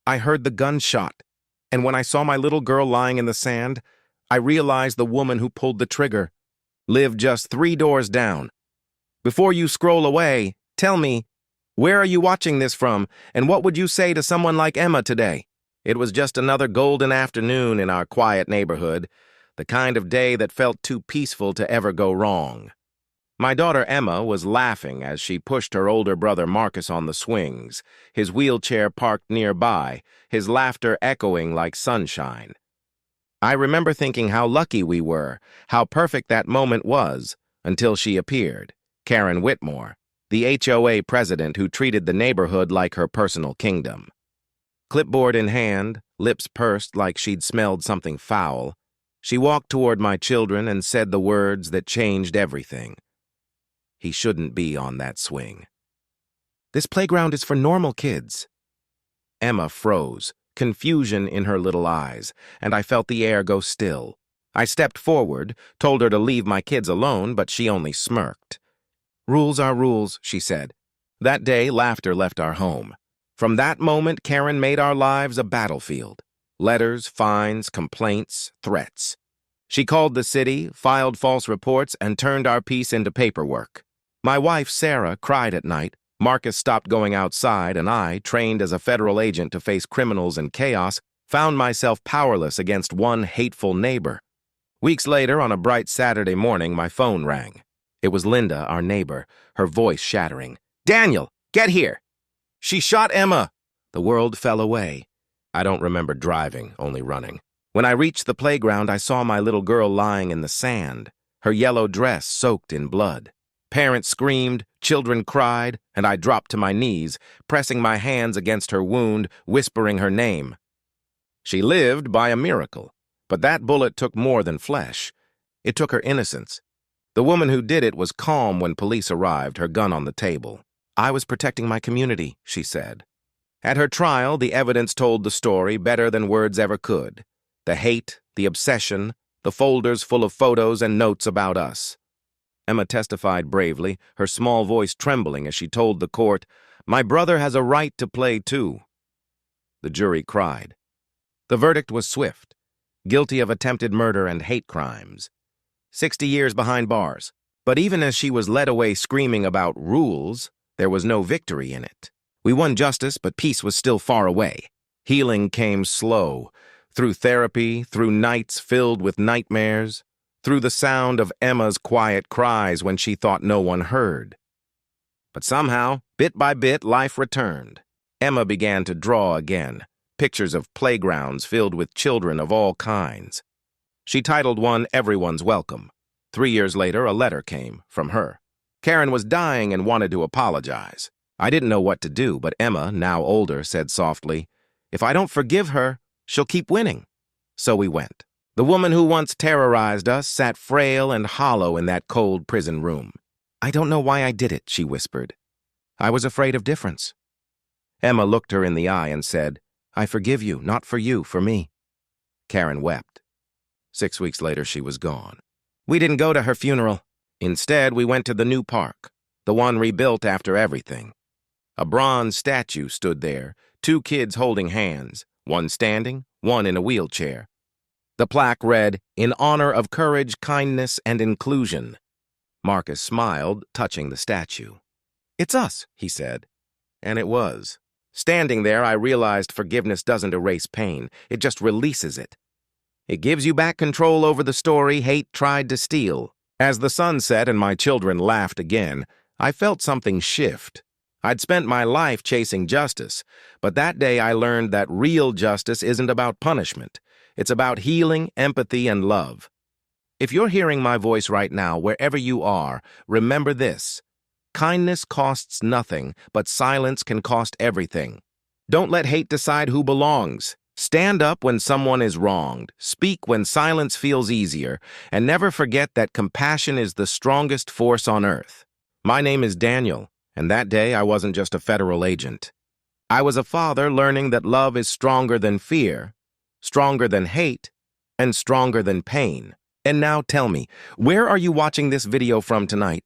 I heard the gunshot, and when I saw my little girl lying in the sand, I realized the woman who pulled the trigger lived just 3 doors down. Before you scroll away, tell me, where are you watching this from, and what would you say to someone like Emma today? It was just another golden afternoon in our quiet neighborhood, the kind of day that felt too peaceful to ever go wrong. My daughter Emma was laughing as she pushed her older brother Marcus on the swings, his wheelchair parked nearby, his laughter echoing like sunshine. I remember thinking how lucky we were, how perfect that moment was, until she appeared, Karen Whitmore, the HOA president who treated the neighborhood like her personal kingdom. Clipboard in hand, lips pursed like she'd smelled something foul, she walked toward my children and said the words that changed everything. He shouldn't be on that swing. This playground is for normal kids. Emma froze, confusion in her little eyes, and I felt the air go still. I stepped forward, told her to leave my kids alone, but she only smirked. Rules are rules, she said. That day, laughter left our home. From that moment, Karen made our lives a battlefield. Letters, fines, complaints, threats. She called the city, filed false reports, and turned our peace into paperwork. My wife, Sarah, cried at night. Marcus stopped going outside, and I, trained as a federal agent to face criminals and chaos, found myself powerless against one hateful neighbor. Weeks later, on a bright Saturday morning, my phone rang. It was Linda, our neighbor, her voice shattering. "Daniel, get here! She shot Emma!" The world fell away. I don't remember driving, only running. When I reached the playground, I saw my little girl lying in the sand, her yellow dress soaked in blood. Parents screamed, children cried, and I dropped to my knees, pressing my hands against her wound, whispering her name. She lived by a miracle, but that bullet took more than flesh. It took her innocence. The woman who did it was calm when police arrived, her gun on the table. "I was protecting my community," she said. At her trial, the evidence told the story better than words ever could. The hate, the obsession, the folders full of photos and notes about us. Emma testified bravely, her small voice trembling as she told the court, "My brother has a right to play too." The jury cried. The verdict was swift. Guilty of attempted murder and hate crimes. 60 years behind bars. But even as she was led away screaming about rules, there was no victory in it. We won justice, but peace was still far away. Healing came slow, through therapy, through nights filled with nightmares, through the sound of Emma's quiet cries when she thought no one heard. But somehow, bit by bit, life returned. Emma began to draw again, pictures of playgrounds filled with children of all kinds. She titled one "Everyone's Welcome." 3 years later, a letter came from her. Karen was dying and wanted to apologize. I didn't know what to do, but Emma, now older, said softly, "If I don't forgive her, she'll keep winning." So we went. The woman who once terrorized us sat frail and hollow in that cold prison room. "I don't know why I did it," she whispered. "I was afraid of difference." Emma looked her in the eye and said, "I forgive you, not for you, for me." Karen wept. 6 weeks later, she was gone. We didn't go to her funeral. Instead, we went to the new park, the one rebuilt after everything. A bronze statue stood there, 2 kids holding hands, one standing, one in a wheelchair. The plaque read, "In honor of courage, kindness, and inclusion." Marcus smiled, touching the statue. "It's us," he said. And it was. Standing there, I realized forgiveness doesn't erase pain. It just releases it. It gives you back control over the story hate tried to steal. As the sun set and my children laughed again, I felt something shift. I'd spent my life chasing justice, but that day I learned that real justice isn't about punishment. It's about healing, empathy, and love. If you're hearing my voice right now, wherever you are, remember this. Kindness costs nothing, but silence can cost everything. Don't let hate decide who belongs. Stand up when someone is wronged, speak when silence feels easier, and never forget that compassion is the strongest force on earth. My name is Daniel, and that day I wasn't just a federal agent. I was a father learning that love is stronger than fear, stronger than hate, and stronger than pain. And now tell me, where are you watching this video from tonight?